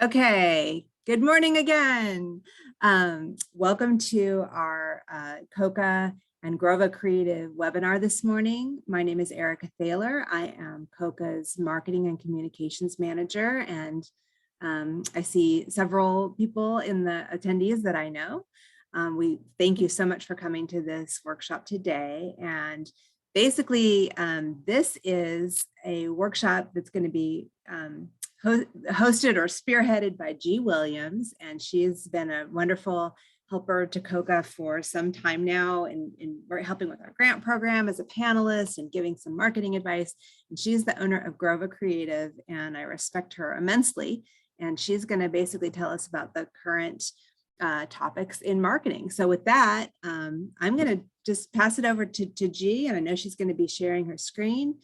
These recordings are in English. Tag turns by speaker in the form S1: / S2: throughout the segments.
S1: Okay, good morning again. Welcome to our COCA and Grova Creative webinar this morning. My name is Erica Thaler. I am COCA's Marketing and Communications Manager, and I see several people in the attendees that I know. We thank you so much for coming to this workshop today. And basically, this is a workshop that's going to be hosted or spearheaded by G. Williams, and she's been a wonderful helper to COCA for some time now, and we're helping with our grant program as a panelist and giving some marketing advice. And she's the owner of Grova Creative, and I respect her immensely. And she's going to basically tell us about the current topics in marketing. So with that, I'm going to just pass it over to G, and I know she's going to be sharing her screen.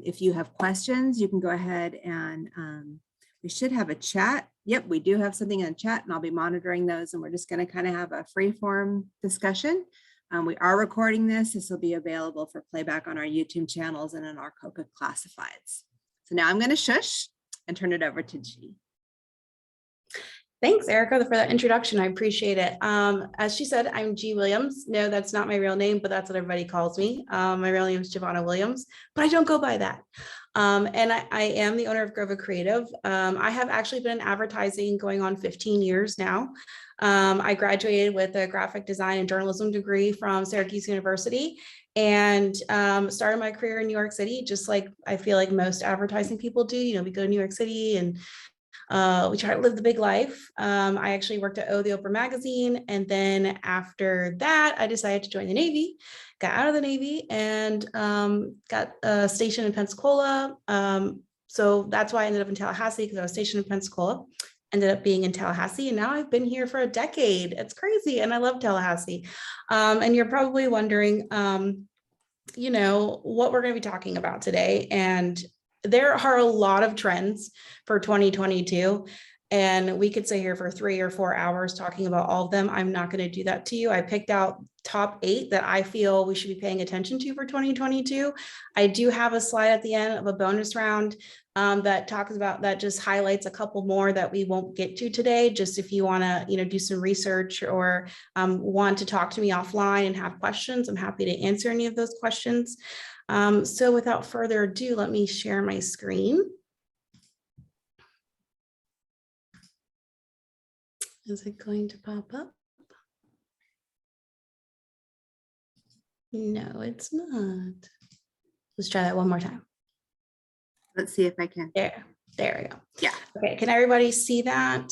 S1: If you have questions, you can go ahead and we should have a chat. Yep, we do have something in chat, and I'll be monitoring those, and we're just going to kind of have a free form discussion. We are recording this. This will be available for playback on our YouTube channels and in our COCA classifieds. So now I'm going to shush and turn it over to G.
S2: Thanks, Erica, for that introduction. I appreciate it. As she said, I'm G. Williams. No, that's not my real name, but that's what everybody calls me. My real name is Giovanna Williams, but I don't go by that. And I am the owner of Grova Creative. I have actually been in advertising going on 15 years now. I graduated with a graphic design and journalism degree from Syracuse University, and started my career in New York City, just like I feel like most advertising people do. You know, we go to New York City and we try to live the big life. I actually worked at the Oprah magazine. And then after that, I decided to join the Navy, got out of the Navy, and got stationed in Pensacola. So that's why I ended up in Tallahassee, because I was stationed in Pensacola, ended up being in Tallahassee. And now I've been here for a decade. It's crazy. And I love Tallahassee. And you're probably wondering, you know, what we're going to be talking about today. And there are a lot of trends for 2022, and we could stay here for 3 or 4 hours talking about all of them. I'm not going to do that to you. I picked out top 8 that I feel we should be paying attention to for 2022. I do have a slide at the end of a bonus round that talks about, that just highlights a couple more that we won't get to today. Just if you want to, you know, do some research or want to talk to me offline and have questions, I'm happy to answer any of those questions. So without further ado, let me share my screen. Is it going to pop up? No, it's not. Let's try that one more time.
S1: Let's see if I can.
S2: There we go.
S1: Yeah.
S2: Okay, can everybody see that?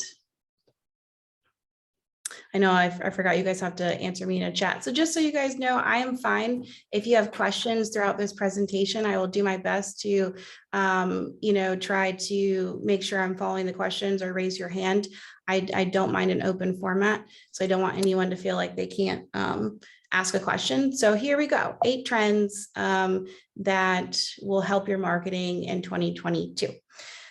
S2: I know I forgot you guys have to answer me in a chat. So just so you guys know, I am fine. If you have questions throughout this presentation, I will do my best to, you know, try to make sure I'm following the questions, or raise your hand. I don't mind an open format, so I don't want anyone to feel like they can't ask a question. So here we go, 8 trends that will help your marketing in 2022.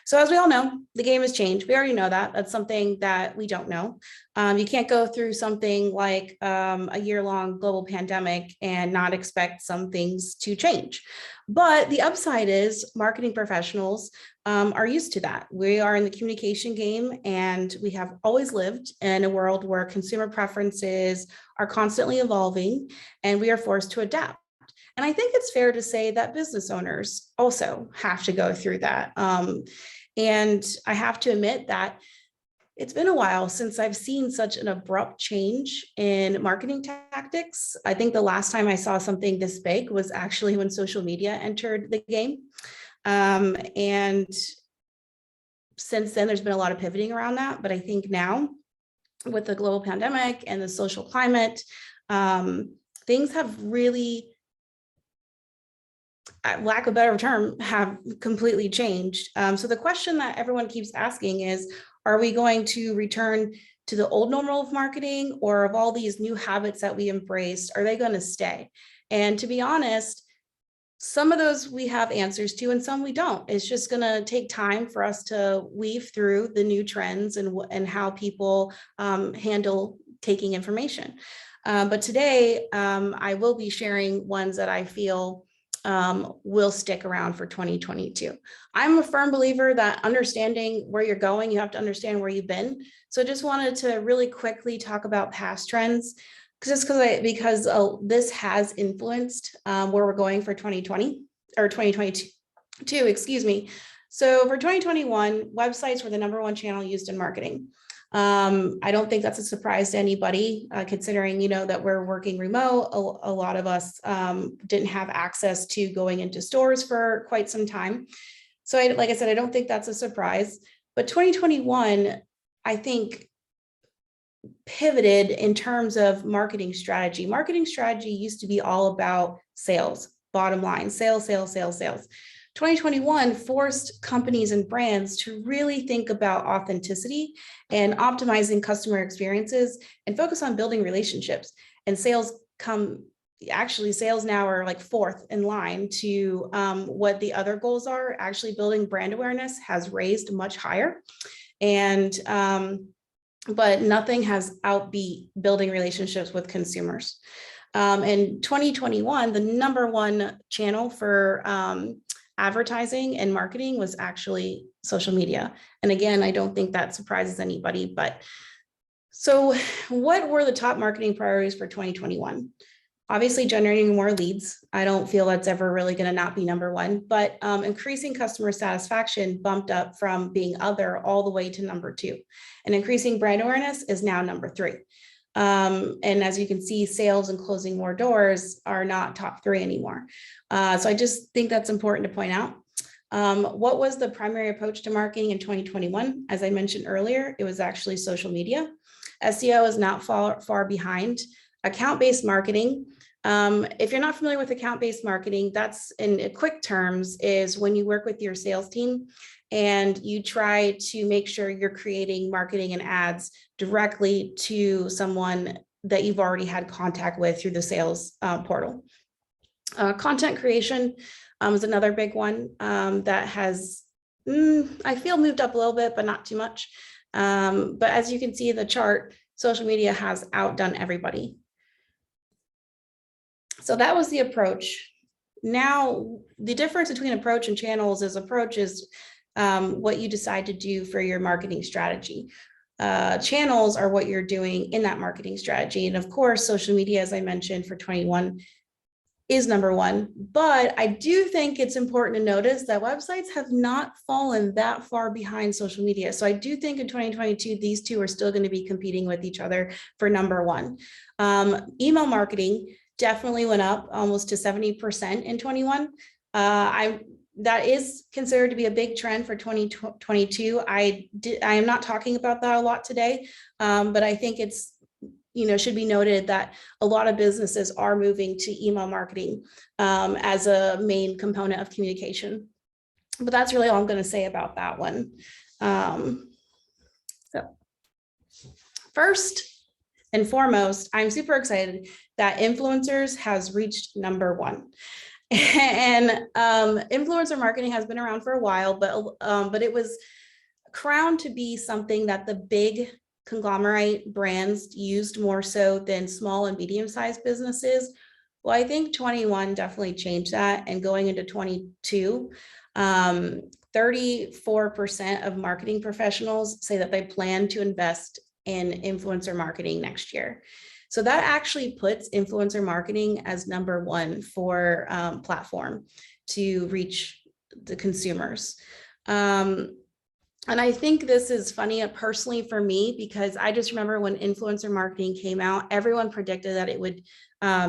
S2: So as we all know, the game has changed. We already know that. That's something that we don't know. You can't go through something like a year-long global pandemic and not expect some things to change. But the upside is marketing professionals are used to that. We are in the communication game, and we have always lived in a world where consumer preferences are constantly evolving, and we are forced to adapt. And I think it's fair to say that business owners also have to go through that. And I have to admit that it's been a while since I've seen such an abrupt change in marketing tactics. I think the last time I saw something this big was actually when social media entered the game. And since then, there's been a lot of pivoting around that. But I think now, with the global pandemic and the social climate, things have really, lack of a better term, have completely changed. So the question that everyone keeps asking is, are we going to return to the old normal of marketing, or of all these new habits that we embraced, are they going to stay? And to be honest, some of those we have answers to, and some we don't. It's just going to take time for us to weave through the new trends and how people handle taking information. But today, I will be sharing ones that I feel will stick around for 2022. I'm a firm believer that understanding where you're going, you have to understand where you've been. So I just wanted to really quickly talk about past trends, because this has influenced where we're going for 2020 or 2022, excuse me. So for 2021, websites were the #1 channel used in marketing. I don't think that's a surprise to anybody, considering, that we're working remote. A lot of us didn't have access to going into stores for quite some time. So like I said, I don't think that's a surprise, but 2021, I think, pivoted in terms of marketing strategy. Marketing strategy used to be all about sales, bottom line, sales, sales, sales, sales. 2021 forced companies and brands to really think about authenticity and optimizing customer experiences and focus on building relationships. And sales now are like fourth in line to what the other goals are. Actually, building brand awareness has raised much higher. And but nothing has outbeat building relationships with consumers. In 2021, the #1 channel for advertising and marketing was actually social media. And again, I don't think that surprises anybody, but so what were the top marketing priorities for 2021? Obviously, generating more leads. I don't feel that's ever really going to not be #1, but increasing customer satisfaction bumped up from being other all the way to #2. And increasing brand awareness is now #3. And as you can see, sales and closing more doors are not top 3 anymore. So I just think that's important to point out. What was the primary approach to marketing in 2021? As I mentioned earlier, it was actually social media. SEO is not far behind. Account-based marketing. If you're not familiar with account-based marketing, that's in quick terms is when you work with your sales team and you try to make sure you're creating marketing and ads directly to someone that you've already had contact with through the sales portal. Content creation is another big one that has, I feel, moved up a little bit, but not too much. But as you can see in the chart, social media has outdone everybody. So that was the approach. Now, the difference between approach and channels is approach is what you decide to do for your marketing strategy. Channels are what you're doing in that marketing strategy. And of course, social media, as I mentioned, for 21 is #1. But I do think it's important to notice that websites have not fallen that far behind social media. So I do think in 2022, these two are still going to be competing with each other for #1. Email marketing definitely went up almost to 70% in 21. That is considered to be a big trend for 2022. I am not talking about that a lot today, but I think it's, should be noted that a lot of businesses are moving to email marketing as a main component of communication. But that's really all I'm going to say about that one. So first and foremost, I'm super excited that influencers has reached #1. And influencer marketing has been around for a while, but it was crowned to be something that the big conglomerate brands used more so than small and medium-sized businesses. Well, I think 21 definitely changed that, and going into 22, 34% of marketing professionals say that they plan to invest in influencer marketing next year. So that actually puts influencer marketing as #1 for platform to reach the consumers. And I think this is funny personally for me, because I just remember when influencer marketing came out, everyone predicted that it would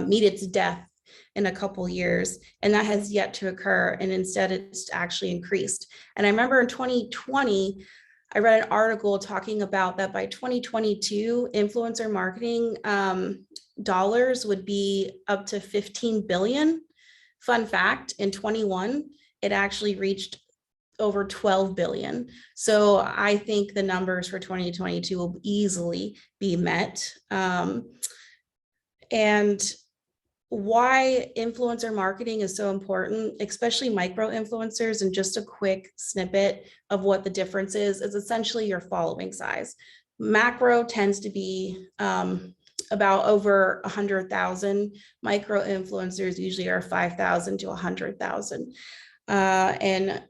S2: meet its death in a couple years, and that has yet to occur. And instead it's actually increased. And I remember in 2020, I read an article talking about that by 2022, influencer marketing dollars would be up to 15 billion. Fun fact, in 21, it actually reached over 12 billion. So I think the numbers for 2022 will easily be met. And why influencer marketing is so important, especially micro influencers, and just a quick snippet of what the difference is essentially your following size. Macro tends to be about over 100,000. Micro influencers usually are 5,000 to 100,000. And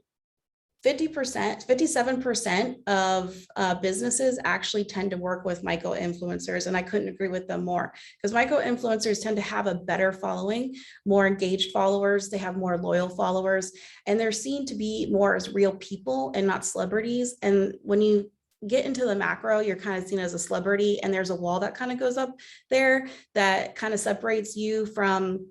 S2: 50%, 57% of businesses actually tend to work with micro influencers. And I couldn't agree with them more, because micro influencers tend to have a better following, more engaged followers. They have more loyal followers, and they're seen to be more as real people and not celebrities. And when you get into the macro, you're kind of seen as a celebrity, and there's a wall that kind of goes up there that kind of separates you from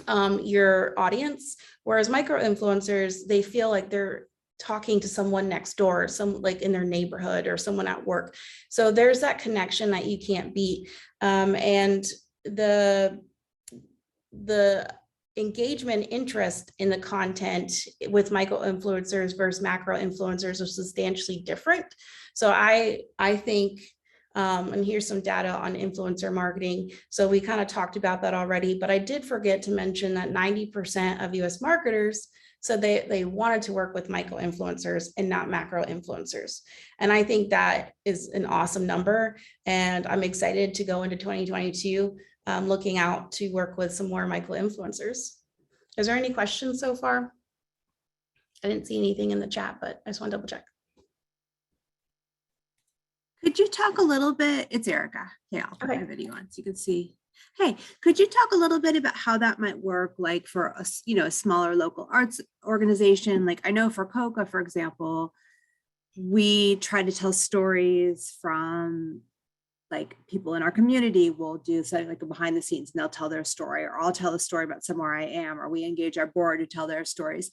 S2: your audience. Whereas micro influencers, they feel like they're talking to someone next door, some like in their neighborhood or someone at work. So there's that connection that you can't beat. And the engagement interest in the content with micro influencers versus macro influencers are substantially different. So I think, and here's some data on influencer marketing. So we kind of talked about that already, but I did forget to mention that 90% of US marketers said they wanted to work with micro influencers and not macro influencers. And I think that is an awesome number. And I'm excited to go into 2022 looking out to work with some more micro influencers. Is there any questions so far? I didn't see anything in the chat, but I just want to double check.
S1: Could you talk a little bit? It's Erica. Yeah, I'll put
S2: Okay.
S1: my video on so you can see. Hey, could you talk a little bit about how that might work, like for a, a smaller local arts organization? Like I know for COCA, for example, we try to tell stories from like people in our community will do something like a behind the scenes, and they'll tell their story, or I'll tell a story about somewhere I am, or we engage our board to tell their stories.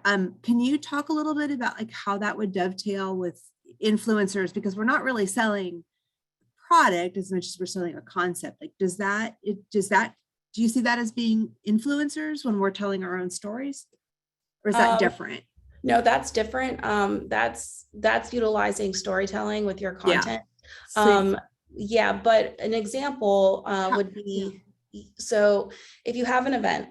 S1: Can you talk a little bit about like how that would dovetail with influencers? Because we're not really selling product as much as we're selling a concept. Like, do you see that as being influencers when we're telling our own stories, or is that different?
S2: No, that's different. That's utilizing storytelling with your content. Yeah, but an example would be, so if you have an event,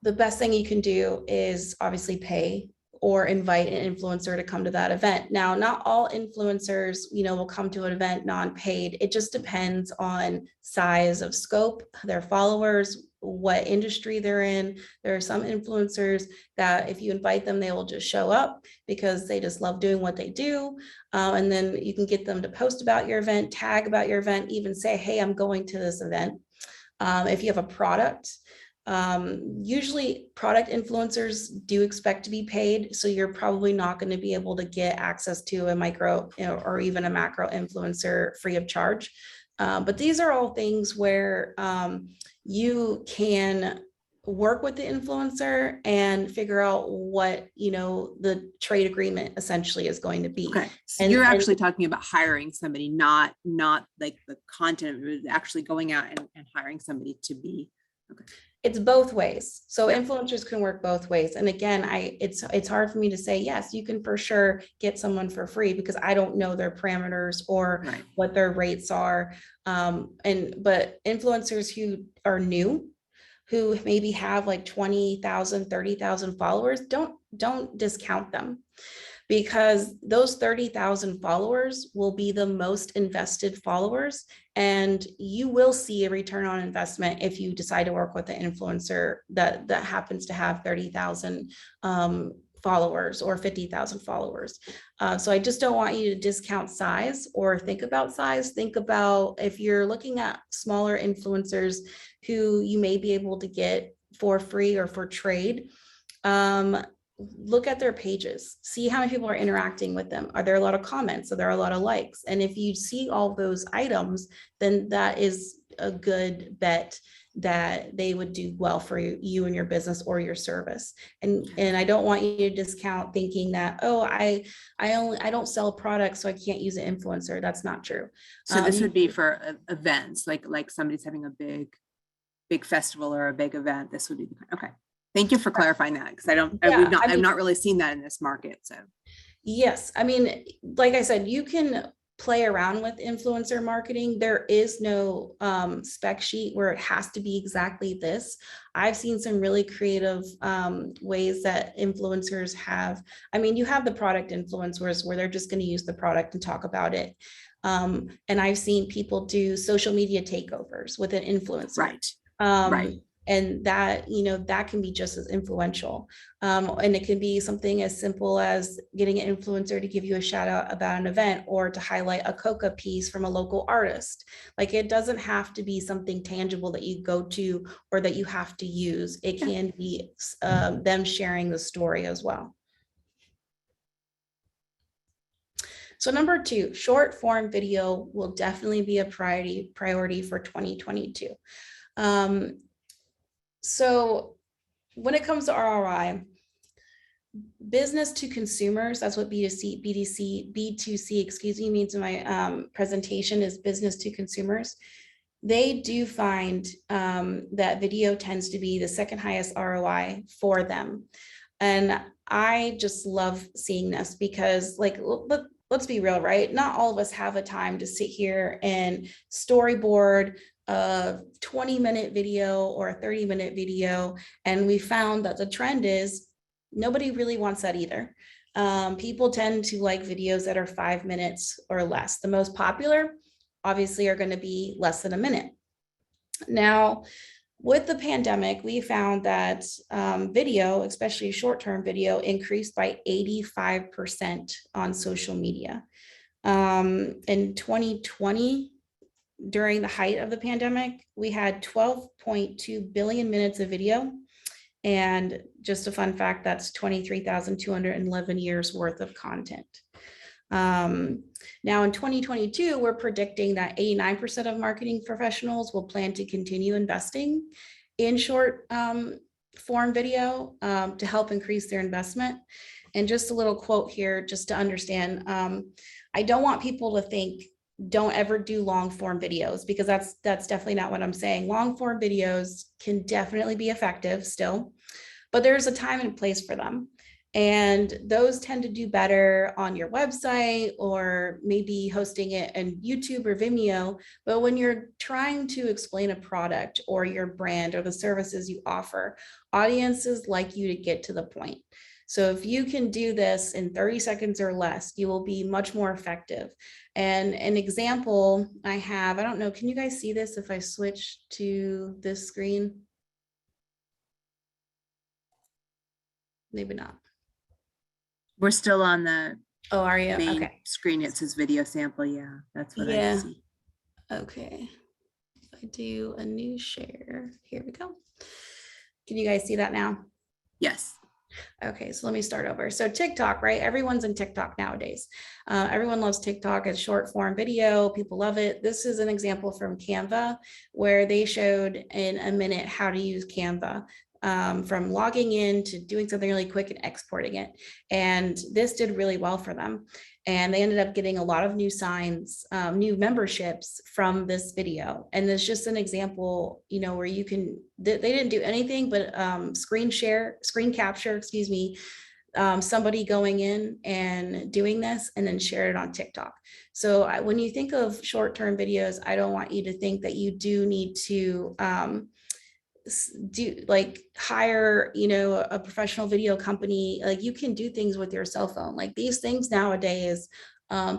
S2: the best thing you can do is obviously pay or invite an influencer to come to that event. Now, not all influencers, will come to an event non-paid. It just depends on size of scope, their followers, what industry they're in. There are some influencers that if you invite them, they will just show up because they just love doing what they do. And then you can get them to post about your event, tag about your event, even say, hey, I'm going to this event. If you have a product, usually product influencers do expect to be paid. So you're probably not going to be able to get access to a micro or even a macro influencer free of charge. But these are all things where you can work with the influencer and figure out what, the trade agreement essentially is going to be.
S1: Okay. So you're actually talking about hiring somebody, not like the content, actually going out and hiring somebody to be. Okay.
S2: It's both ways. So influencers can work both ways. And again, it's hard for me to say, yes, you can for sure get someone for free because I don't know their parameters or what their rates are. But influencers who are new, who maybe have like 20,000, 30,000 followers, don't discount them, because those 30,000 followers will be the most invested followers, and you will see a return on investment if you decide to work with an influencer that happens to have 30,000 followers or 50,000 followers. So I just don't want you to discount size or think about size. Think about if you're looking at smaller influencers who you may be able to get for free or for trade. Look at their pages, see how many people are interacting with them. Are there a lot of comments? Are there a lot of likes? And if you see all those items, then that is a good bet that they would do well for you and your business or your service. And I don't want you to discount thinking that, oh, I don't sell products, so I can't use an influencer. That's not true.
S1: So this would be for events, like somebody's having a big festival or a big event. This would be okay. Thank you for clarifying that, because I've not really seen that in this market. So
S2: yes, I mean, like I said, you can play around with influencer marketing. There is no spec sheet where it has to be exactly this. I've seen some really creative ways that influencers have. I mean, you have the product influencers where they're just going to use the product and talk about it. And I've seen people do social media takeovers with an influencer.
S1: Right. Right.
S2: And that, that can be just as influential. And it can be something as simple as getting an influencer to give you a shout out about an event, or to highlight a COCA piece from a local artist. Like, it doesn't have to be something tangible that you go to or that you have to use. It can be them sharing the story as well. So number 2, short form video will definitely be a priority for 2022. So when it comes to ROI, business to consumers, that's what B2C, excuse me, means in my presentation, is business to consumers. They do find that video tends to be the second highest ROI for them. And I just love seeing this because, like, let's be real, right? Not all of us have a time to sit here and storyboard a 20-minute video or a 30-minute video. And we found that the trend is nobody really wants that either. People tend to like videos that are 5 minutes or less. The most popular, obviously, are going to be less than a minute. Now, with the pandemic, we found that video, especially short-term video, increased by 85% on social media. In 2020, during the height of the pandemic, we had 12.2 billion minutes of video. And just a fun fact, that's 23,211 years worth of content. Now in 2022, we're predicting that 89% of marketing professionals will plan to continue investing in short form video to help increase their investment. And just a little quote here, just to understand, I don't want people to think, don't ever do long form videos, because that's definitely not what I'm saying. Long form videos can definitely be effective still, but there's a time and place for them. And those tend to do better on your website, or maybe hosting it on YouTube or Vimeo. But when you're trying to explain a product or your brand or the services you offer, audiences like you to get to the point. So if you can do this in 30 seconds or less, you will be much more effective. And an example I have, I don't know, can you guys see this if I switch to this screen? Maybe not.
S1: We're still on the
S2: are you?
S1: main
S2: Okay.
S1: screen. It says video sample. Yeah, that's what I see.
S2: Okay. If I do a new share, here we go. Can you guys see that now?
S1: Yes.
S2: Okay, so let me start over. So TikTok, right? Everyone's in TikTok nowadays. Everyone loves TikTok as short form video. People love it. This is an example from Canva, where they showed in a minute how to use Canva. From logging in to doing something really quick and exporting it. And this did really well for them. And they ended up getting a lot of new signs, new memberships from this video. And there's just an example, where you can, they didn't do anything but screen capture, somebody going in and doing this and then share it on TikTok. So when you think of short-term videos, I don't want you to think that you do need to hire a professional video company. Like, you can do things with your cell phone. Like, these things nowadays,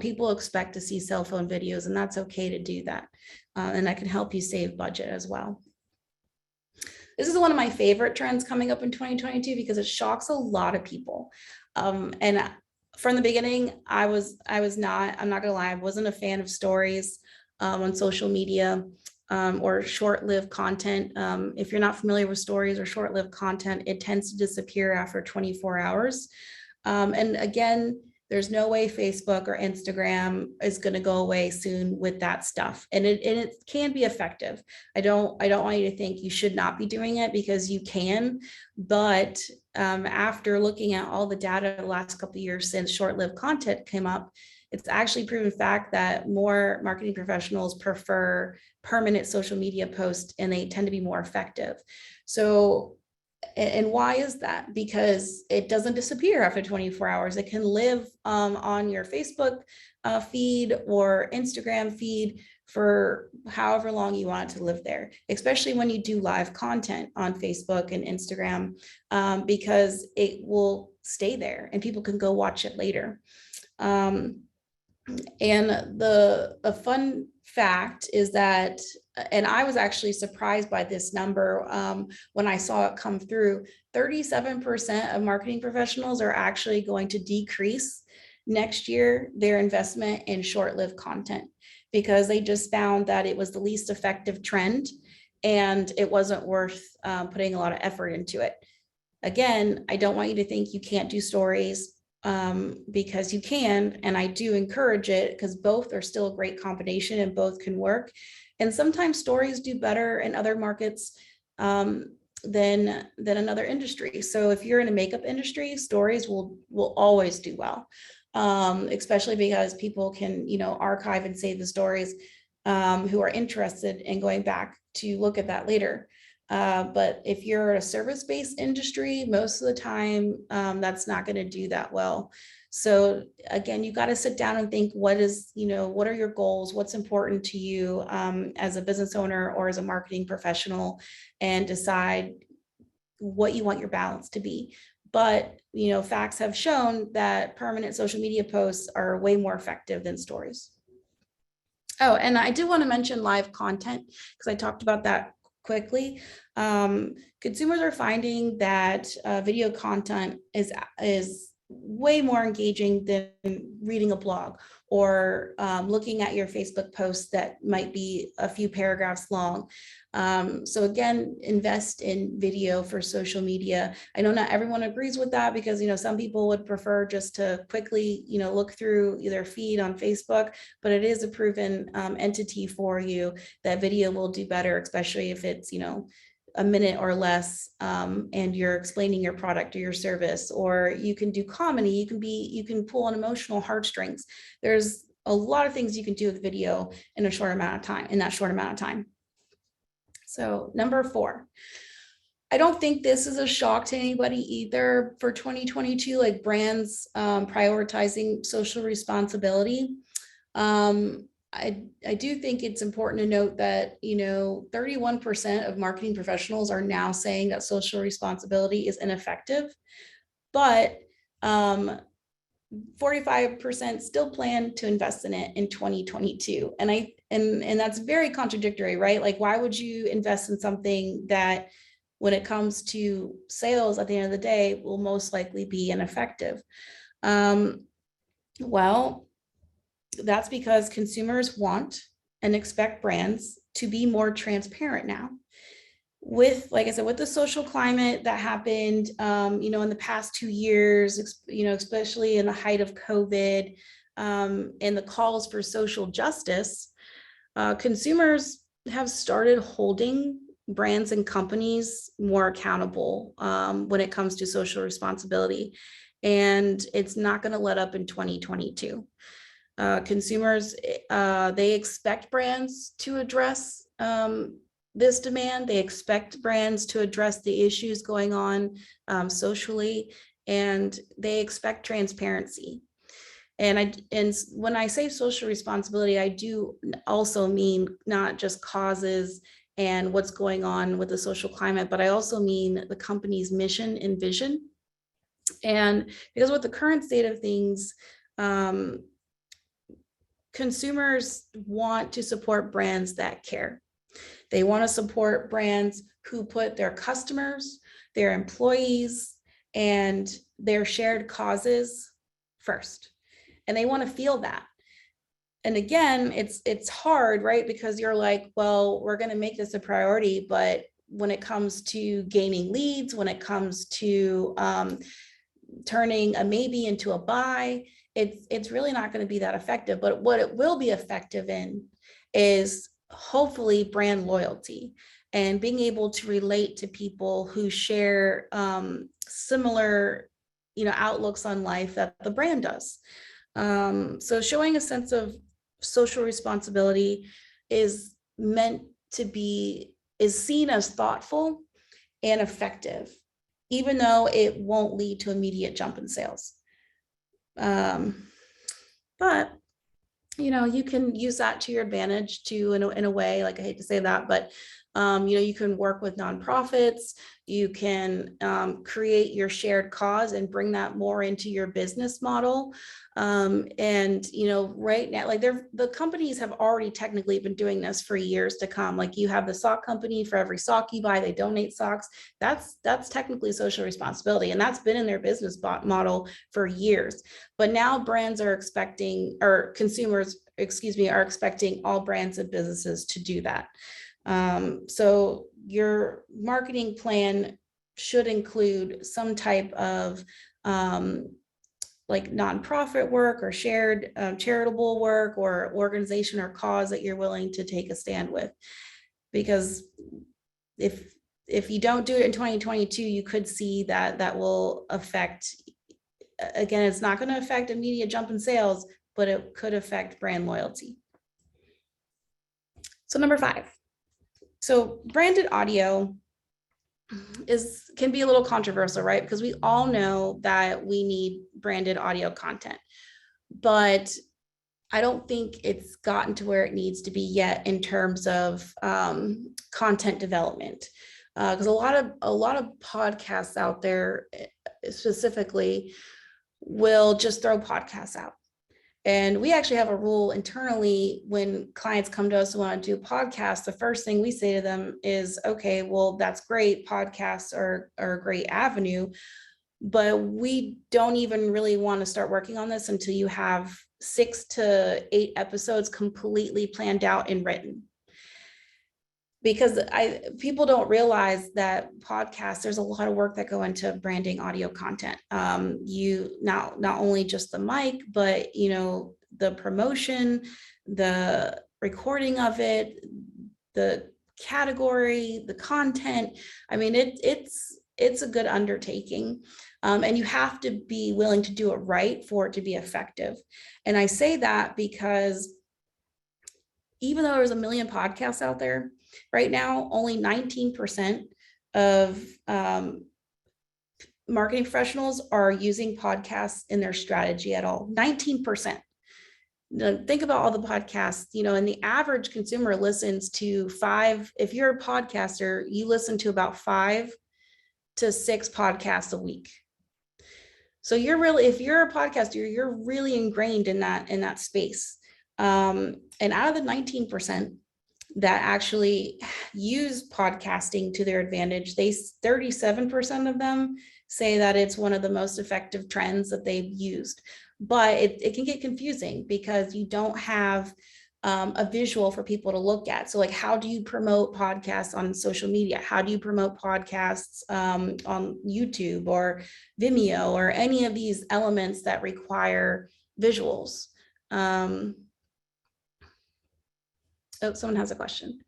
S2: people expect to see cell phone videos, and that's okay to do that, and that can help you save budget as well. This is one of my favorite trends coming up in 2022 because it shocks a lot of people, and from the beginning, I'm not gonna lie, I wasn't a fan of stories on social media. Or short-lived content. If you're not familiar with stories or short-lived content, it tends to disappear after 24 hours. And again, there's no way Facebook or Instagram is going to go away soon with that stuff. And it can be effective. I don't want you to think you should not be doing it, because you can. But after looking at all the data the last couple of years since short-lived content came up, it's actually proven fact that more marketing professionals prefer permanent social media posts, and they tend to be more effective. So, and why is that? Because it doesn't disappear after 24 hours. It can live on your Facebook feed or Instagram feed for however long you want it to live there, especially when you do live content on Facebook and Instagram, because it will stay there and people can go watch it later. And a fun fact is that, and I was actually surprised by this number when I saw it come through, 37% of marketing professionals are actually going to decrease next year their investment in short-lived content because they just found that it was the least effective trend and it wasn't worth putting a lot of effort into it. Again, I don't want you to think you can't do stories because you can, and I do encourage it because both are still a great combination and both can work. And sometimes stories do better in other markets than another industry. So if you're in a makeup industry, stories will always do well, especially because people can, you know, archive and save the stories who are interested in going back to look at that later. But if you're a service-based industry, most of the time, that's not going to do that well. So again, you got to sit down and think, what is, you know, what are your goals? What's important to you as a business owner or as a marketing professional, and decide what you want your balance to be. But, you know, facts have shown that permanent social media posts are way more effective than stories. Oh, and I do want to mention live content because I talked about that quickly. Consumers are finding that video content is way more engaging than reading a blog or looking at your Facebook post that might be a few paragraphs long. So again, invest in video for social media. I know not everyone agrees with that because, you know, some people would prefer just to quickly, you know, look through their feed on Facebook, but it is a proven entity for you that video will do better, especially if it's, you know, a minute or less and you're explaining your product or your service. Or you can do comedy, you can pull on emotional heartstrings. There's a lot of things you can do with video in a short amount of time, in that short amount of time. So number 4, I don't think this is a shock to anybody either for 2022, like brands prioritizing social responsibility. I do think it's important to note that, you know, 31% of marketing professionals are now saying that social responsibility is ineffective, but 45% still plan to invest in it in 2022. And that's very contradictory, right? Like, why would you invest in something that when it comes to sales at the end of the day will most likely be ineffective? Well, that's because consumers want and expect brands to be more transparent now. With, like I said, with the social climate that happened, you know, in the past 2 years, you know, especially in the height of COVID, and the calls for social justice, consumers have started holding brands and companies more accountable when it comes to social responsibility. And it's not going to let up in 2022. Consumers, they expect brands to address this demand. They expect brands to address the issues going on socially, and they expect transparency. And when I say social responsibility, I do also mean not just causes and what's going on with the social climate, but I also mean the company's mission and vision. And because with the current state of things, consumers want to support brands that care. They want to support brands who put their customers, their employees, and their shared causes first. And they want to feel that. And again, it's hard, right? Because you're like, well, we're going to make this a priority, but when it comes to gaining leads, when it comes to turning a maybe into a buy, it's really not going to be that effective. But what it will be effective in is hopefully brand loyalty and being able to relate to people who share similar, you know, outlooks on life that the brand does. So showing a sense of social responsibility is seen as thoughtful and effective, even though it won't lead to immediate jump in sales. But, you know, you can use that to your advantage too, in a way, like, I hate to say that, but You can work with nonprofits, you can create your shared cause and bring that more into your business model. And right now, like the companies have already technically been doing this for years to come. Like you have the sock company, for every sock you buy, they donate socks. That's technically social responsibility, and that's been in their business model for years. But now brands are expecting, or consumers, are expecting all brands and businesses to do that. So your marketing plan should include some type of like nonprofit work or shared charitable work or organization or cause that you're willing to take a stand with. Because if you don't do it in 2022, you could see that will affect, again, it's not going to affect immediate jump in sales, but it could affect brand loyalty. So number 5. So branded audio can be a little controversial, right? Because we all know that we need branded audio content, but I don't think it's gotten to where it needs to be yet in terms of content development. Because a lot of podcasts out there specifically will just throw podcasts out. And we actually have a rule internally when clients come to us and want to do a podcast, the first thing we say to them is, okay, well, that's great. Podcasts are a great avenue, but we don't even really want to start working on this until you have 6 to 8 episodes completely planned out and written. Because people don't realize that podcasts, there's a lot of work that go into branding audio content. You not only just the mic, but the promotion, the recording of it, the category, the content. I mean, it's a good undertaking. And you have to be willing to do it right for it to be effective. And I say that because even though there's a million podcasts out there, right now, only 19% of marketing professionals are using podcasts in their strategy at all. 19%. Think about all the podcasts, and the average consumer listens to 5. If you're a podcaster, you listen to about 5 to 6 podcasts a week. So if you're a podcaster, you're really ingrained in that space. And out of the 19%, that actually use podcasting to their advantage, 37% of them say that it's one of the most effective trends that they've used. But it can get confusing because you don't have a visual for people to look at. So like, how do you promote podcasts on social media? How do you promote podcasts on YouTube or Vimeo or any of these elements that require visuals? Oh, someone has a question.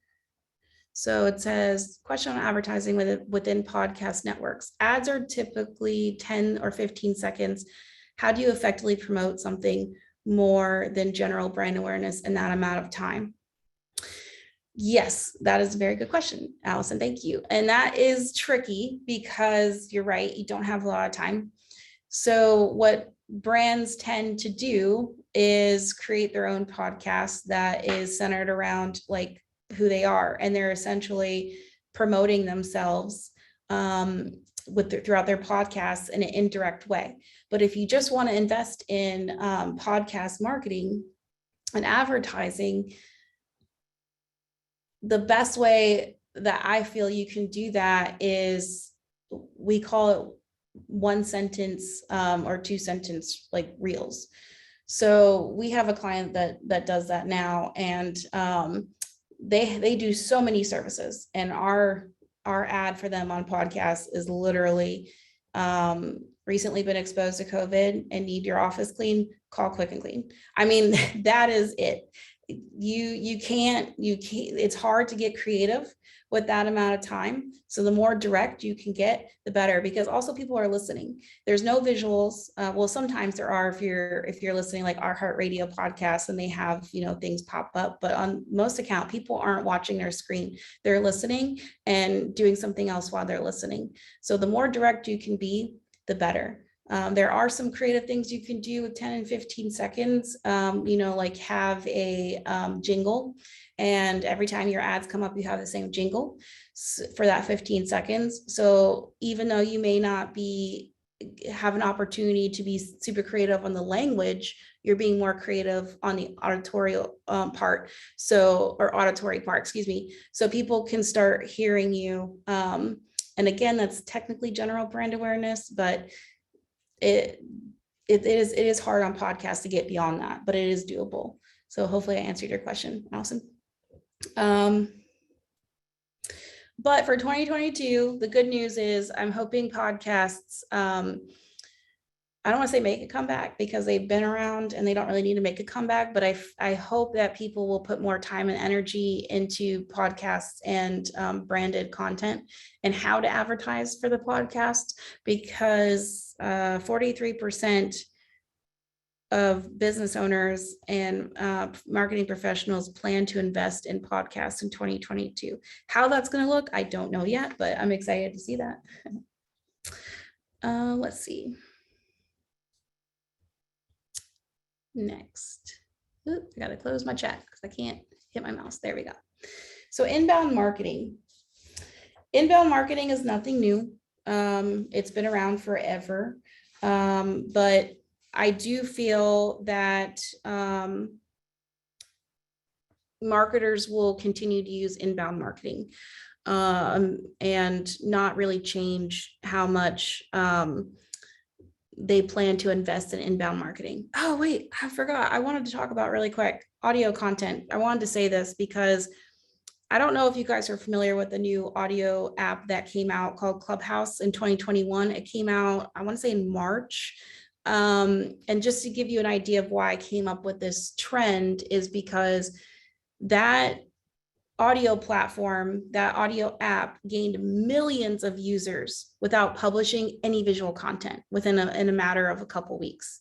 S2: So it says, question on advertising within podcast networks. Ads are typically 10 or 15 seconds. How do you effectively promote something more than general brand awareness in that amount of time? Yes, that is a very good question, Allison. Thank you. And that is tricky because you're right, you don't have a lot of time. So what brands tend to do is create their own podcast that is centered around like who they are, and they're essentially promoting themselves throughout their podcasts in an indirect way. But if you just want to invest in podcast marketing and advertising, the best way that I feel you can do that is, we call it 1 sentence or 2 sentence like reels. So we have a client that does that now, and they do so many services, and our ad for them on podcasts is literally recently been exposed to COVID and need your office clean, call Quick and Clean. I mean, that is it. You can't, it's hard to get creative with that amount of time. So the more direct you can get, the better, because also people are listening. There's no visuals. Well, sometimes there are if you're listening like our Heart Radio podcast and they have, things pop up, but on most account, people aren't watching their screen. They're listening and doing something else while they're listening. So the more direct you can be, the better. There are some creative things you can do with 10 and 15 seconds, like have a jingle, and every time your ads come up, you have the same jingle for that 15 seconds. So even though you may not have an opportunity to be super creative on the language, you're being more creative on the auditorial part. Or auditory part, excuse me. So people can start hearing you. And again, that's technically general brand awareness, but it is hard on podcasts to get beyond that, but it is doable. So hopefully I answered your question, Allison. But for 2022, the good news is I'm hoping podcasts, I don't want to say make a comeback because they've been around and they don't really need to make a comeback, but I hope that people will put more time and energy into podcasts and branded content and how to advertise for the podcast, because 43% of business owners and marketing professionals plan to invest in podcasts in 2022. How that's going to look, I don't know yet, but I'm excited to see that. Let's see. Next. Oop, I got to close my chat because I can't hit my mouse. There we go. So inbound marketing. Inbound marketing is nothing new. It's been around forever. But I do feel that marketers will continue to use inbound marketing and not really change how much they plan to invest in inbound marketing. Oh, wait, I forgot. I wanted to talk about really quick audio content. I wanted to say this because I don't know if you guys are familiar with the new audio app that came out called Clubhouse in 2021. It came out, I want to say in March. And just to give you an idea of why I came up with this trend is because that audio platform, that audio app gained millions of users without publishing any visual content in a matter of a couple weeks.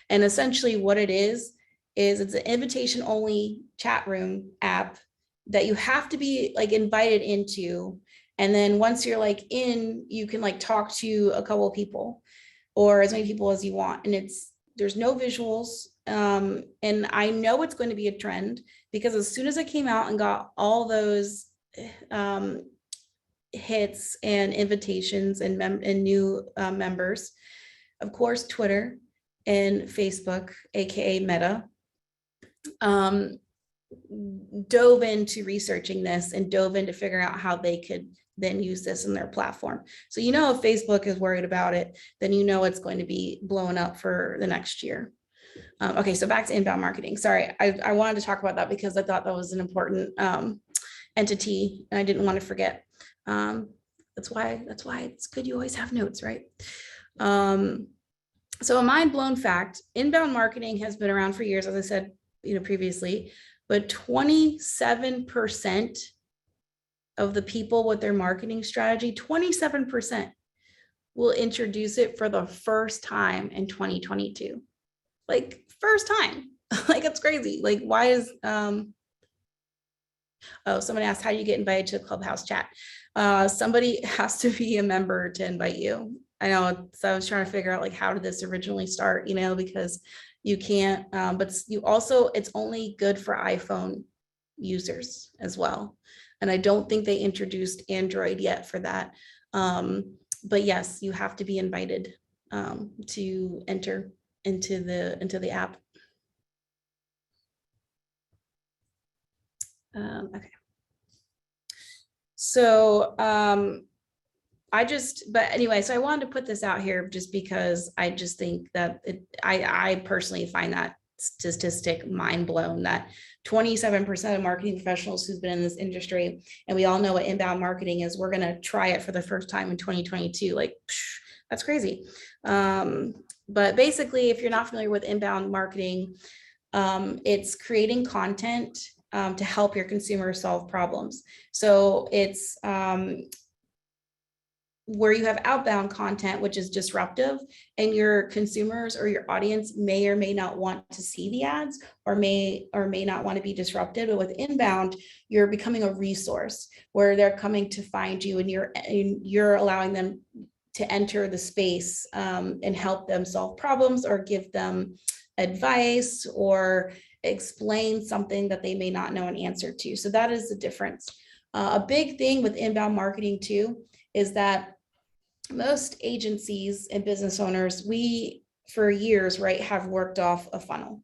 S2: And essentially what it is it's an invitation only chat room app that you have to be like invited into. And then once you're like in, you can like talk to a couple of people or as many people as you want. And there's no visuals. And I know it's going to be a trend because as soon as I came out and got all those hits and invitations and new members, of course, Twitter and Facebook, AKA Meta, dove into researching this and dove into figuring out how they could then use this in their platform. So, if Facebook is worried about it, then it's going to be blown up for the next year. Okay, so back to inbound marketing. Sorry, I wanted to talk about that because I thought that was an important entity and I didn't want to forget. That's why it's good you always have notes, right? So a mind-blown fact, inbound marketing has been around for years, as I said, previously, but 27% of the people with their marketing strategy, 27% will introduce it for the first time in 2022. Like first time, like it's crazy. Like why is, oh, someone asked, how do you get invited to a Clubhouse chat? Somebody has to be a member to invite you. I know, so I was trying to figure out like, how did this originally start, because you can't, but you also, it's only good for iPhone users as well. And I don't think they introduced Android yet for that. But yes, you have to be invited to enter into the app. Okay. So but anyway, so I wanted to put this out here just because I just think that I personally find that statistic mind blown that 27% of marketing professionals who's been in this industry, and we all know what inbound marketing is, we're going to try it for the first time in 2022. Like, that's crazy. But basically, if you're not familiar with inbound marketing, it's creating content to help your consumers solve problems. So it's where you have outbound content, which is disruptive, and your consumers or your audience may or may not want to see the ads or may not want to be disrupted. But with inbound, you're becoming a resource where they're coming to find you and you're allowing them to enter the space and help them solve problems or give them advice or explain something that they may not know an answer to. So that is the difference. A big thing with inbound marketing too is that most agencies and business owners, we for years, right, have worked off a funnel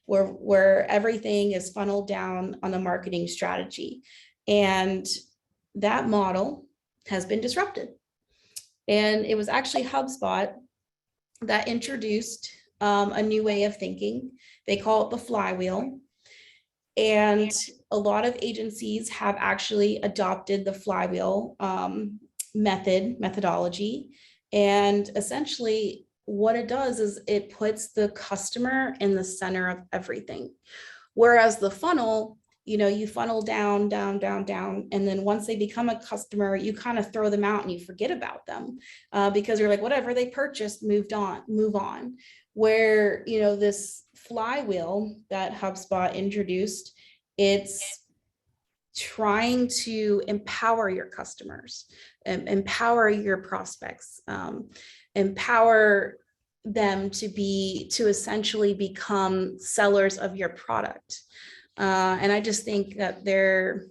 S2: where everything is funneled down on the marketing strategy. And that model has been disrupted. And it was actually HubSpot that introduced a new way of thinking. They call it the flywheel. And a lot of agencies have actually adopted the flywheel methodology. And essentially what it does is it puts the customer in the center of everything. Whereas the funnel, you funnel down, down, down, down. And then once they become a customer, you kind of throw them out and you forget about them because you're like, whatever they purchased, move on. Where, this flywheel that HubSpot introduced, it's trying to empower your customers, empower your prospects, empower them to essentially become sellers of your product. And I just think that their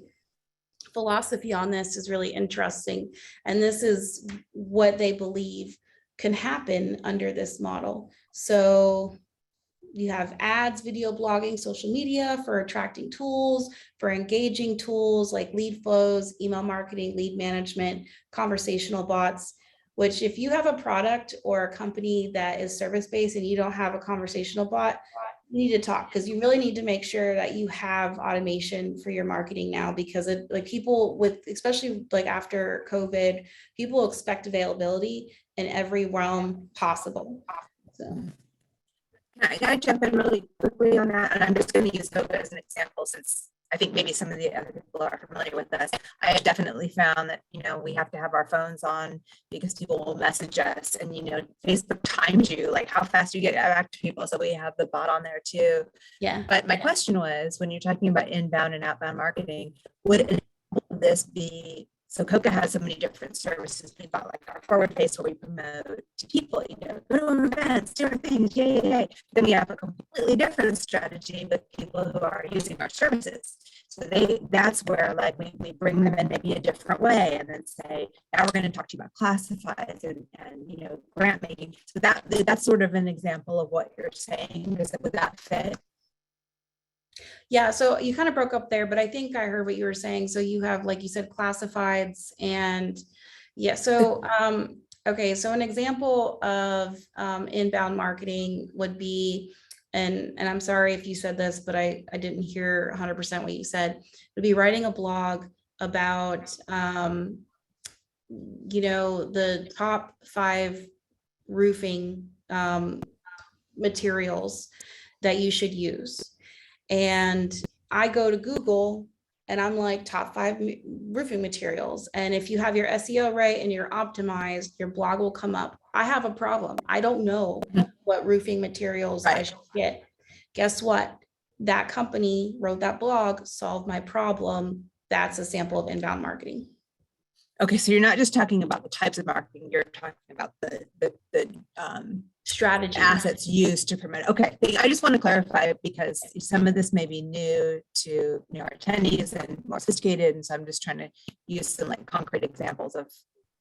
S2: philosophy on this is really interesting. And this is what they believe can happen under this model. So you have ads, video blogging, social media for attracting tools, for engaging tools like lead flows, email marketing, lead management, conversational bots, which if you have a product or a company that is service-based and you don't have a conversational bot, you need to talk, because you really need to make sure that you have automation for your marketing now, because people especially after COVID, people expect availability in every realm possible. So.
S1: I jump in really quickly on that, and I'm just going to use COCA as an example, since I think maybe some of the other people are familiar with this. I have definitely found that, we have to have our phones on because people will message us, and, Facebook times you, like how fast you get back to people. So we have the bot on there too.
S2: Yeah.
S1: But my question was, when you're talking about inbound and outbound marketing, would this be, so COCA has so many different services. We've got like our forward face where we promote to people, go to events, different things, yay. Then we have a completely different strategy with people who are using our services. So that's where we bring them in maybe a different way, and then say, now we're going to talk to you about classifieds and grant making. So that's sort of an example of what you're saying. Would that fit?
S2: Yeah, so you kind of broke up there, but I think I heard what you were saying. So you have, like you said, classifieds, and yeah, so okay, so an example of inbound marketing would be, and I'm sorry if you said this, but I didn't hear 100% what you said, would be writing a blog about the top 5 roofing materials that you should use. And I go to Google and I'm like, top 5 roofing materials. And if you have your SEO right and you're optimized, your blog will come up. I have a problem. I don't know what roofing materials I should get. Guess what? That company wrote that blog, solved my problem. That's a sample of inbound marketing.
S1: Okay, so you're not just talking about the types of marketing, you're talking about the
S2: strategy
S1: assets used to promote. Okay, I just want to clarify, because some of this may be new to our attendees and more sophisticated, and so I'm just trying to use some concrete examples of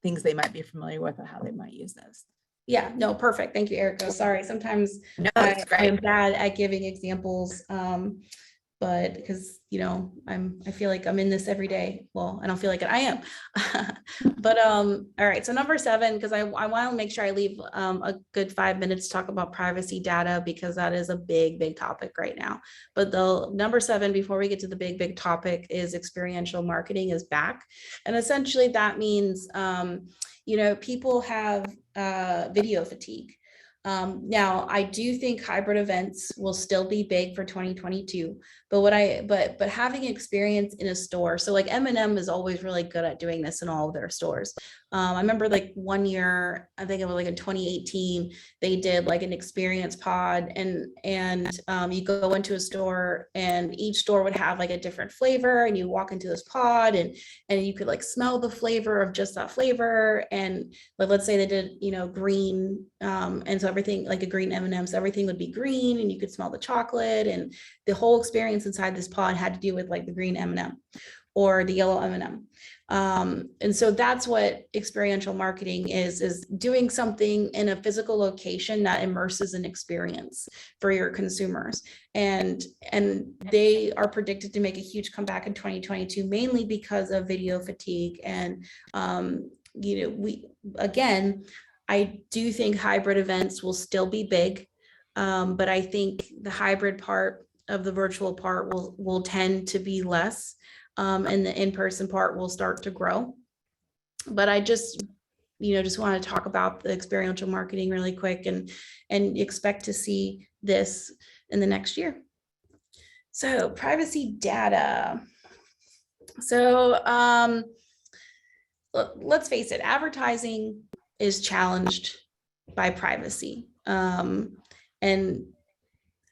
S1: things they might be familiar with and how they might use those.
S2: Yeah, no, perfect. Thank you, Erica. Sorry, sometimes I'm bad at giving examples, but because I feel like I'm in this every day. Well, I don't feel like it, I am. But all right, so number 7, because I want to make sure I leave a good 5 minutes to talk about privacy data, because that is a big topic right now. But the number 7, before we get to the big topic, is experiential marketing is back. And essentially that means people have video fatigue. Now, I do think hybrid events will still be big for 2022, but having experience in a store, so like M&M is always really good at doing this in all of their stores. I remember like one year, I think it was like in 2018, they did like an experience pod, and you go into a store and each store would have like a different flavor, and you walk into this pod and you could like smell the flavor of just that flavor. And like, let's say they did, you know, green, and so everything like a green M&M, so everything would be green and you could smell the chocolate, and the whole experience inside this pod had to do with like the green M&M or the yellow M&M. And so that's what experiential marketing is doing something in a physical location that immerses an experience for your consumers. And they are predicted to make a huge comeback in 2022, mainly because of video fatigue. And, you know, I do think hybrid events will still be big, but I think the hybrid part of the virtual part will tend to be less. And the in-person part will start to grow. But I just want to talk about the experiential marketing really quick and expect to see this in the next year. So privacy data. So let's face it, advertising is challenged by privacy. And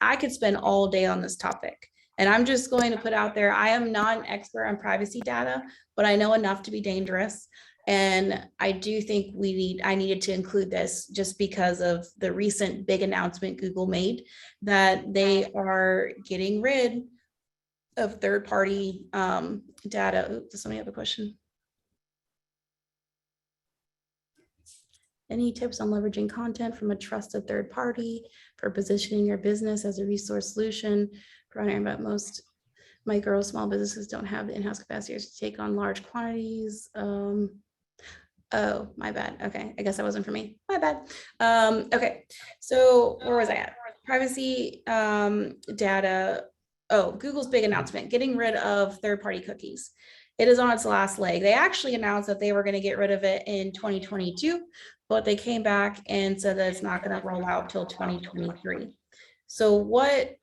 S2: I could spend all day on this topic. And I'm just going to put out there, I am not an expert on privacy data, but I know enough to be dangerous. And I do think I needed to include this just because of the recent big announcement Google made that they are getting rid of third-party data. Ooh, does somebody have a question? Any tips on leveraging content from a trusted third party for positioning your business as a resource solution? But most micro small businesses don't have the in-house capacity to take on large quantities. Oh, my bad. Okay, I guess that wasn't for me. My bad. Okay, so where was I at? Privacy data. Oh, Google's big announcement, getting rid of third-party cookies. It is on its last leg. They actually announced that they were going to get rid of it in 2022, but they came back and said that it's not going to roll out till 2023. So what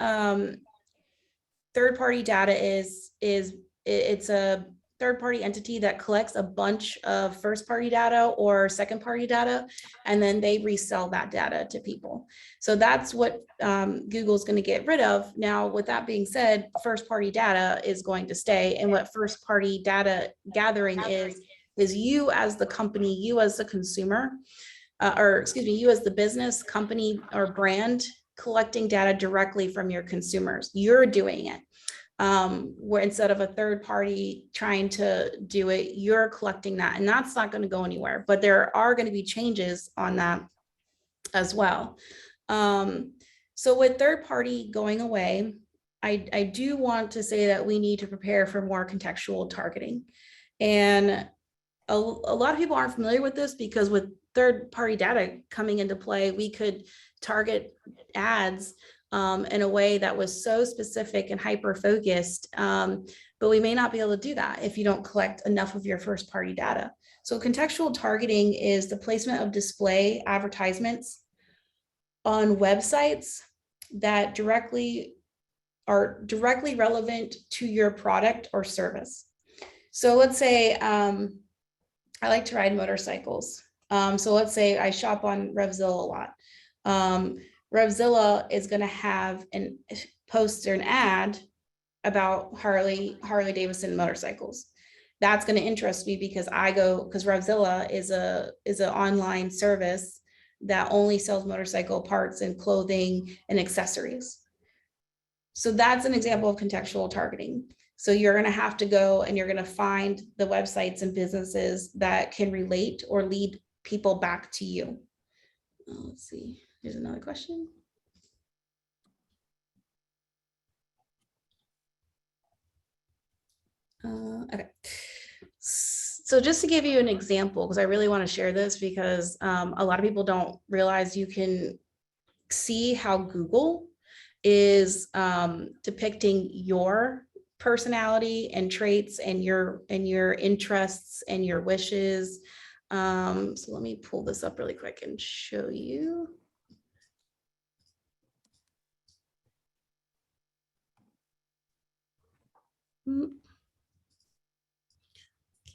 S2: third-party data is it's a third-party entity that collects a bunch of first-party data or second-party data, and then they resell that data to people. So that's what Google's going to get rid of. Now, with that being said, first-party data is going to stay, and what first-party data gathering is you as the company, you as the consumer, or excuse me, you as the business, company, or brand collecting data directly from your consumers. You're doing it. Where instead of a third party trying to do it, you're collecting that, and that's not going to go anywhere. But there are going to be changes on that as well. So with third party going away, I do want to say that we need to prepare for more contextual targeting. And a lot of people aren't familiar with this because with third-party data coming into play, we could target ads in a way that was so specific and hyper-focused, but we may not be able to do that if you don't collect enough of your first-party data. So contextual targeting is the placement of display advertisements on websites that are directly relevant to your product or service. So let's say I like to ride motorcycles. So let's say I shop on Revzilla a lot. Revzilla is going to have an post or an ad about Harley Davidson motorcycles. That's going to interest me because Revzilla is an online service that only sells motorcycle parts and clothing and accessories. So that's an example of contextual targeting. So you're going to have to go and you're going to find the websites and businesses that can relate or lead people back to you. Let's see, here's another question. Okay. So just to give you an example, because I really want to share this because a lot of people don't realize you can see how Google is depicting your personality and traits and your interests and your wishes. So let me pull this up really quick and show you.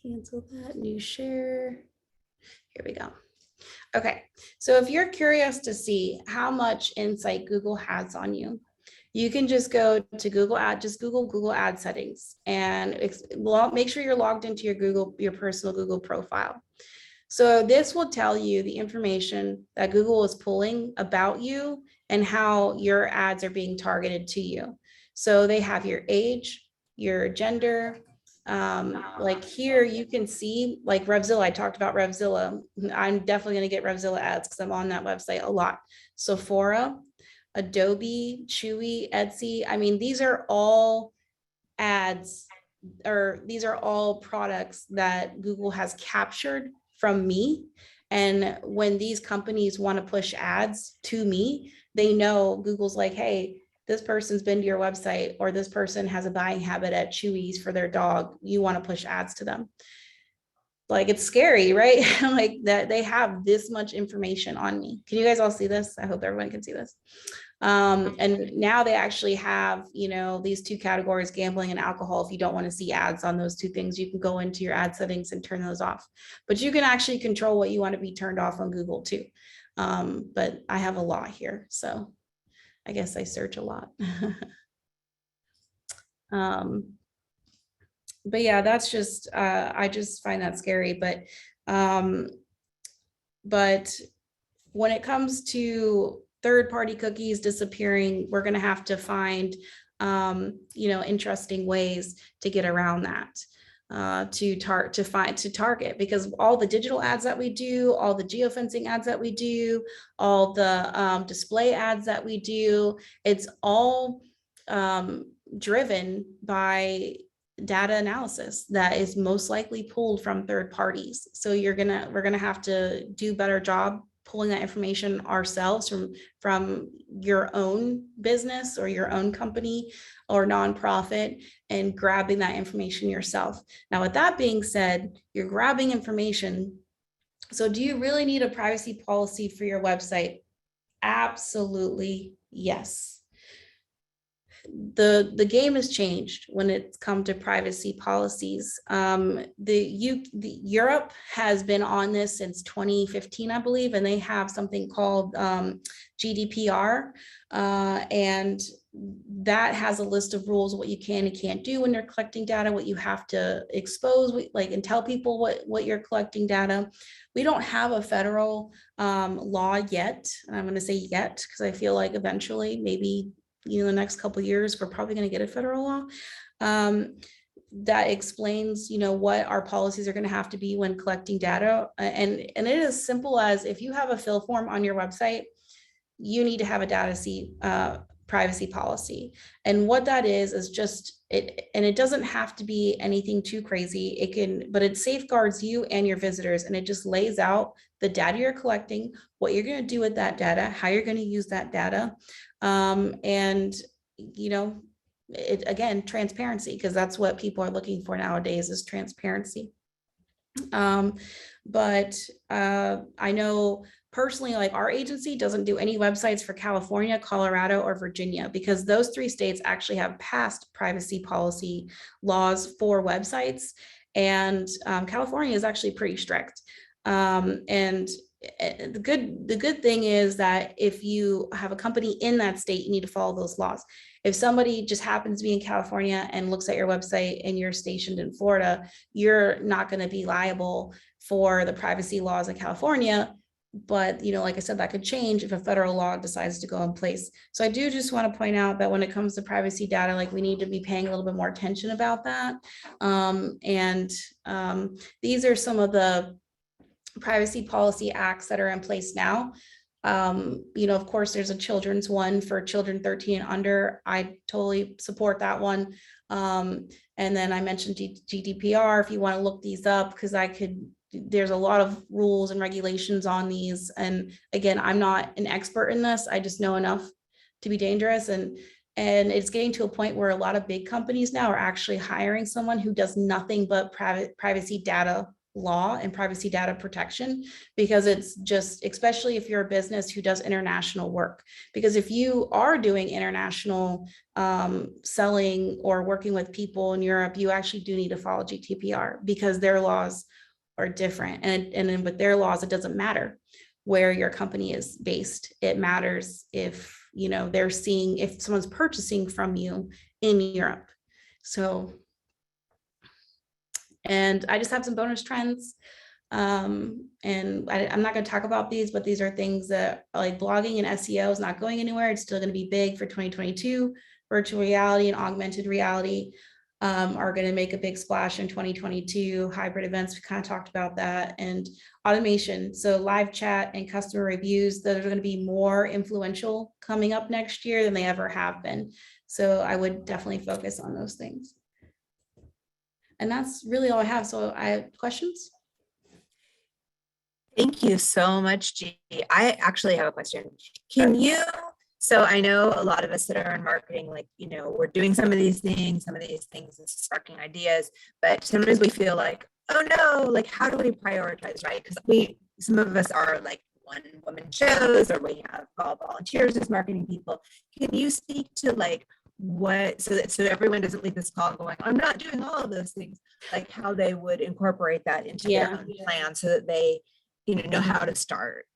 S2: Cancel that, new share. Here we go. Okay, so if you're curious to see how much insight Google has on you, you can just go to just Google Google Ad settings and make sure you're logged into your personal Google profile. So this will tell you the information that Google is pulling about you and how your ads are being targeted to you. So they have your age, your gender. Like here you can see like Revzilla. I talked about Revzilla. I'm definitely going to get Revzilla ads because I'm on that website a lot. Sephora, Adobe, Chewy, Etsy. I mean, these are all ads, or these are all products that Google has captured from me. And when these companies want to push ads to me, they know Google's like, hey, this person's been to your website, or this person has a buying habit at Chewy's for their dog. You want to push ads to them. Like, it's scary, right? Like that they have this much information on me. Can you guys all see this? I hope everyone can see this. And now they actually have, you know, these two categories, gambling and alcohol. If you don't want to see ads on those two things, you can go into your ad settings and turn those off. But you can actually control what you want to be turned off on Google too. But I have a lot here, so I guess I search a lot. But yeah, that's just, I just find that scary. But when it comes to third-party cookies disappearing, we're going to have to find, you know, interesting ways to get around that, to target, because all the digital ads that we do, all the geofencing ads that we do, all the display ads that we do, it's all driven by data analysis that is most likely pulled from third parties. So we're gonna have to do a better job pulling that information ourselves from your own business or your own company or nonprofit, and grabbing that information yourself. Now, with that being said, you're grabbing information. So do you really need a privacy policy for your website? Absolutely, yes. The game has changed when it's come to privacy policies. Europe has been on this since 2015, I believe, and they have something called GDPR, and that has a list of rules, what you can and can't do when you're collecting data, what you have to expose, and tell people what you're collecting data. We don't have a federal law yet, and I'm going to say yet because I feel like eventually, maybe, you know, the next couple of years, we're probably going to get a federal law that explains, you know, what our policies are going to have to be when collecting data. And it is as simple as, if you have a fill form on your website, you need to have a data privacy policy. And what that is just it, and it doesn't have to be anything too crazy. But it safeguards you and your visitors, and it just lays out the data you're collecting, what you're going to do with that data, how you're going to use that data. And, you know, again, transparency, because that's what people are looking for nowadays, is transparency. But I know personally, like, our agency doesn't do any websites for California, Colorado, or Virginia, because those three states actually have passed privacy policy laws for websites. And California is actually pretty strict. And the good thing is that if you have a company in that state, you need to follow those laws. If somebody just happens to be in California and looks at your website and you're stationed in Florida, you're not going to be liable for the privacy laws in California. But, you know, like I said, that could change if a federal law decides to go in place. So I do just want to point out that when it comes to privacy data, like, we need to be paying a little bit more attention about that. These are some of the privacy policy acts that are in place now. You know, of course, there's a children's one for children 13 and under. I totally support that one. And then I mentioned GDPR, if you want to look these up, because there's a lot of rules and regulations on these. And again, I'm not an expert in this. I just know enough to be dangerous. And it's getting to a point where a lot of big companies now are actually hiring someone who does nothing but privacy data law and privacy data protection, because it's just, especially if you're a business who does international work, because if you are doing international selling or working with people in Europe, you actually do need to follow GDPR, because their laws are different. And then with their laws, it doesn't matter where your company is based. It matters if, you know, they're seeing if someone's purchasing from you in Europe. So, and I just have some bonus trends. And I'm not going to talk about these, but these are things that like blogging and SEO is not going anywhere. It's still going to be big for 2022. Virtual reality and augmented reality are going to make a big splash in 2022. Hybrid events, we kind of talked about that, and automation. So live chat and customer reviews, those are going to be more influential coming up next year than they ever have been. So I would definitely focus on those things. And that's really all I have. So I have questions.
S1: Thank you so much, G. I actually have a question. Can you, so I know a lot of us that are in marketing, like, you know, we're doing some of these things is sparking ideas, but sometimes we feel like, oh no, like, how do we prioritize, right? Because some of us are like one-woman shows, or we have all volunteers as marketing people. Can you speak to like so everyone doesn't leave this call going, I'm not doing all of those things, like how they would incorporate that into their own plan so that they, you know how to start?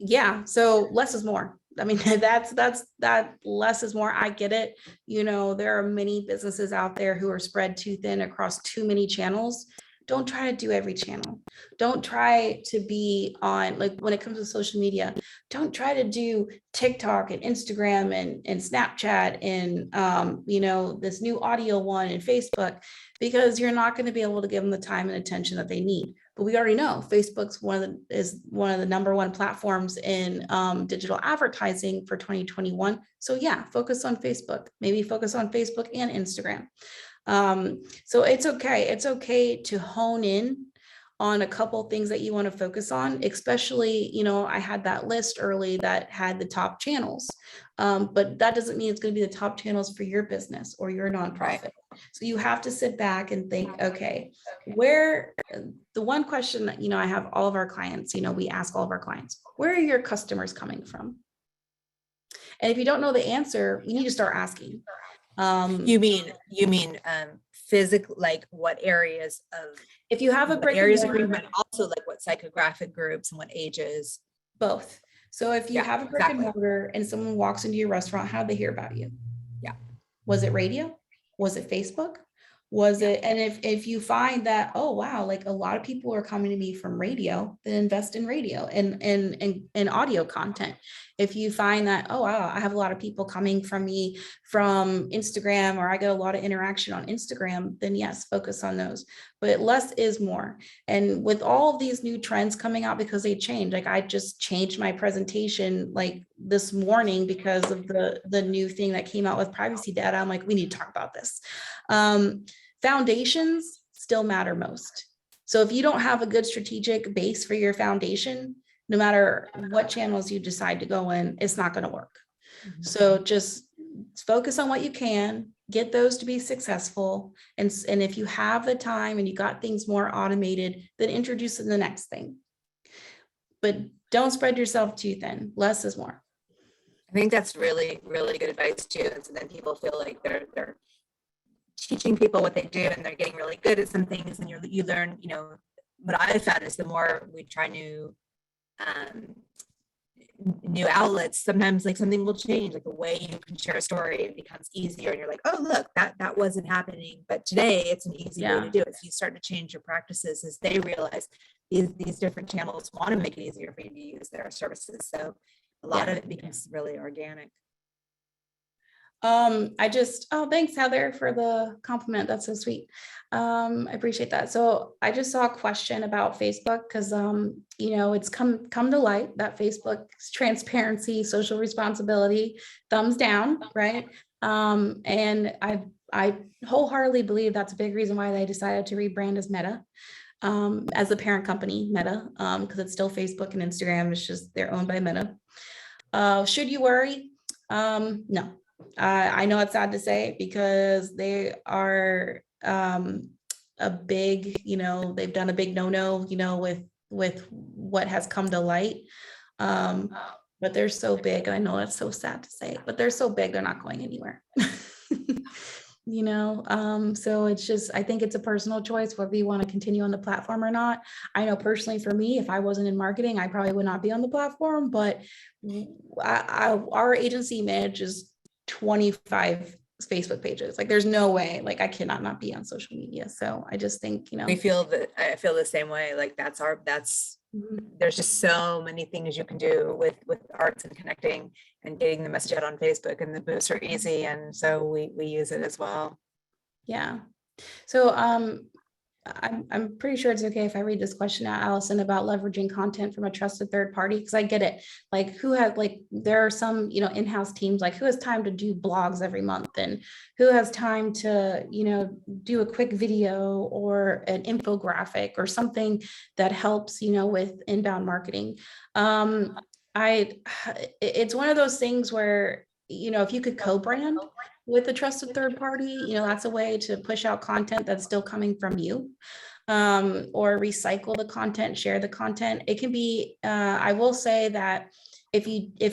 S2: Yeah, so less is more. I mean, that less is more. I get it. You know, there are many businesses out there who are spread too thin across too many channels. Don't try to do every channel. Don't try to be on, like, when it comes to social media, don't try to do TikTok and Instagram and Snapchat and, you know, this new audio one and Facebook, because you're not going to be able to give them the time and attention that they need. But we already know Facebook's is one of the number one platforms in digital advertising for 2021. So yeah, focus on Facebook, maybe focus on Facebook and Instagram. So it's okay. It's okay to hone in on a couple things that you want to focus on, especially, you know, I had that list early that had the top channels, but that doesn't mean it's going to be the top channels for your business or your nonprofit. So you have to sit back and think, okay, the one question that, you know, I have all of our clients, you know, we ask all of our clients, where are your customers coming from? And if you don't know the answer, you need to start asking.
S1: You mean physical, like what areas of,
S2: if you have a brick
S1: areas of agreement, also like what psychographic groups and what ages?
S2: Both. So if you have a brick and mortar and someone walks into your restaurant, how do they hear about you?
S1: Yeah.
S2: Was it radio? Was it Facebook? Was it, and if you find that, oh wow, like a lot of people are coming to me from radio, then invest in radio and audio content. If you find that, oh wow, I have a lot of people coming from me from Instagram, or I get a lot of interaction on Instagram, then yes, focus on those. But less is more. And with all of these new trends coming out, because they change, like I just changed my presentation like this morning because of the new thing that came out with privacy data. I'm like, we need to talk about this. Foundations still matter most. So if you don't have a good strategic base for your foundation, no matter what channels you decide to go in, it's not going to work. Mm-hmm. So just focus on what you can, get those to be successful. And if you have the time and you got things more automated, then introduce the next thing. But don't spread yourself too thin. Less is more.
S1: I think that's really, really good advice too. And so then people feel like they're teaching people what they do and they're getting really good at some things, and you learn, you know, what I found is the more we try new outlets, sometimes like something will change, like the way you can share a story, it becomes easier, and you're like, oh look, that wasn't happening, but today it's an easy way to do it. So you start to change your practices as they realize these different channels want to make it easier for you to use their services. So a lot of it becomes really organic.
S2: Thanks Heather for the compliment. That's so sweet. I appreciate that. So I just saw a question about Facebook because, you know, it's come to light that Facebook's transparency, social responsibility, thumbs down, right? And I wholeheartedly believe that's a big reason why they decided to rebrand as Meta, as the parent company, Meta, because it's still Facebook and Instagram. It's just they're owned by Meta. Should you worry? No. I know it's sad to say because they are a big, you know, they've done a big no-no, you know, with what has come to light. But they're so big. I know that's so sad to say, but they're so big, they're not going anywhere. So it's just, I think it's a personal choice whether you want to continue on the platform or not. I know personally for me, if I wasn't in marketing, I probably would not be on the platform, but our agency manages 25 Facebook pages. Like there's no way, like I cannot not be on social media. So I just think,
S1: I feel the same way. Like there's just so many things you can do with arts and connecting and getting the message out on Facebook, and the boosts are easy. And so we use it as well.
S2: Yeah. So I'm pretty sure it's okay if I read this question out, Allison, about leveraging content from a trusted third party, because I get it. Like there are some, in-house teams, like who has time to do blogs every month, and who has time to, do a quick video or an infographic or something that helps, with inbound marketing. It's one of those things where, if you could co-brand with a trusted third party, that's a way to push out content that's still coming from you, or recycle the content, share the content. It can be, I will say that if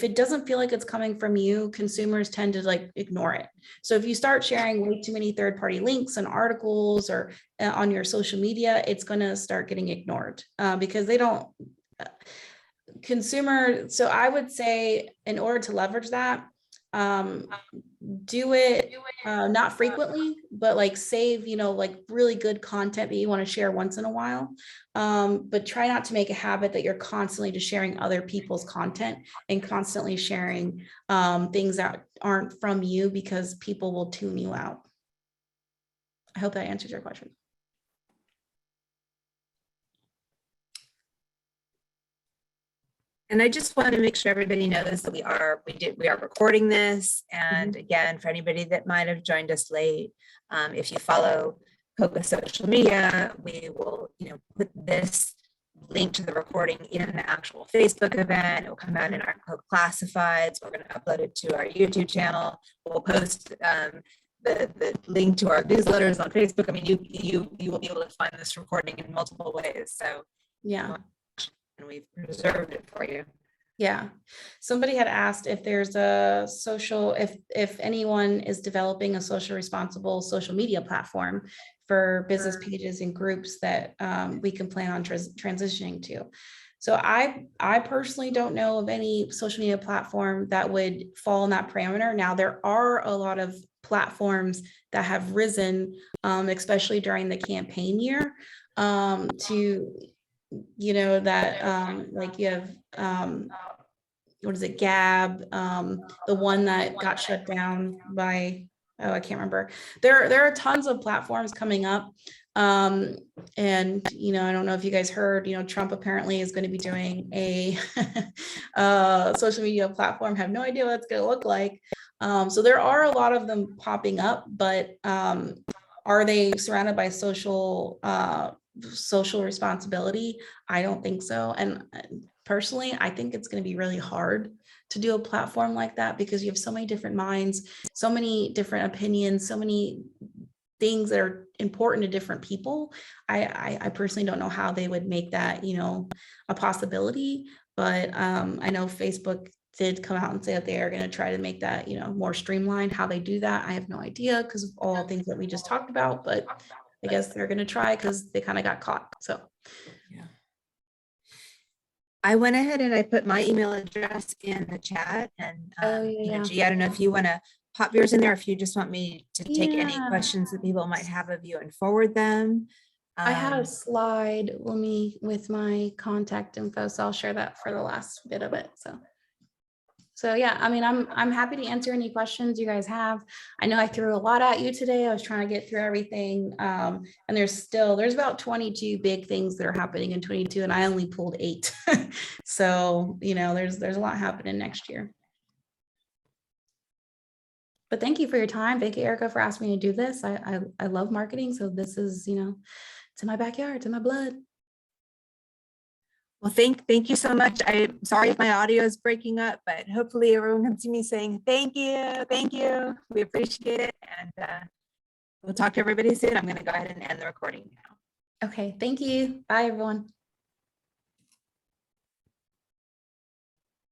S2: it doesn't feel like it's coming from you, consumers tend to like ignore it. So if you start sharing way too many third-party links and articles or on your social media, it's going to start getting ignored, because they don't So I would say in order to leverage that, do it not frequently, but like save, like really good content that you want to share once in a while. But try not to make a habit that you're constantly just sharing other people's content and constantly sharing things that aren't from you, because people will tune you out. I hope that answers your question.
S1: And I just want to make sure everybody knows that we are recording this. And again, for anybody that might have joined us late, if you follow COCA social media, we will, put this link to the recording in the actual Facebook event. It will come out in our COCA classifieds. We're going to upload it to our YouTube channel. We'll post the link to our newsletters on Facebook. I mean, you will be able to find this recording in multiple ways. So
S2: yeah.
S1: And we've preserved it for you.
S2: Yeah. Somebody had asked if there's a if anyone is developing a social responsible social media platform for business pages and groups that we can plan on transitioning to. So I personally don't know of any social media platform that would fall in that parameter. Now, there are a lot of platforms that have risen, especially during the campaign year, to like you have what is it, Gab, the one that got shut down by, I can't remember. There are tons of platforms coming up, and I don't know if you guys heard, Trump apparently is going to be doing a social media platform. Have no idea what it's going to look like. So there are a lot of them popping up, but are they surrounded by social responsibility? I don't think so. And personally, I think it's going to be really hard to do a platform like that, because you have so many different minds, so many different opinions, so many things that are important to different people. I personally don't know how they would make that, a possibility. But I know Facebook did come out and say that they are going to try to make that, more streamlined. How they do that, I have no idea, because of all the things that we just talked about. But I guess they're going to try, because they kind of got caught. So,
S1: yeah. I went ahead and I put my email address in the chat, and G, I don't know if you want to pop yours in there, if you just want me to take any questions that people might have of you and forward them.
S2: I had a slide with my contact info, so I'll share that for the last bit of it. So yeah, I mean, I'm happy to answer any questions you guys have. I know I threw a lot at you today. I was trying to get through everything. And there's about 22 big things that are happening in 22, and I only pulled 8. So, there's a lot happening next year. But thank you for your time. Thank you, Erica, for asking me to do this. I love marketing. So this is, it's in my backyard, it's in my blood.
S1: Well, thank you so much. I'm sorry if my audio is breaking up, but hopefully everyone can see me saying thank you. We appreciate it, and we'll talk to everybody soon. I'm going to go ahead and end the recording now.
S2: Okay, thank you. Bye, everyone.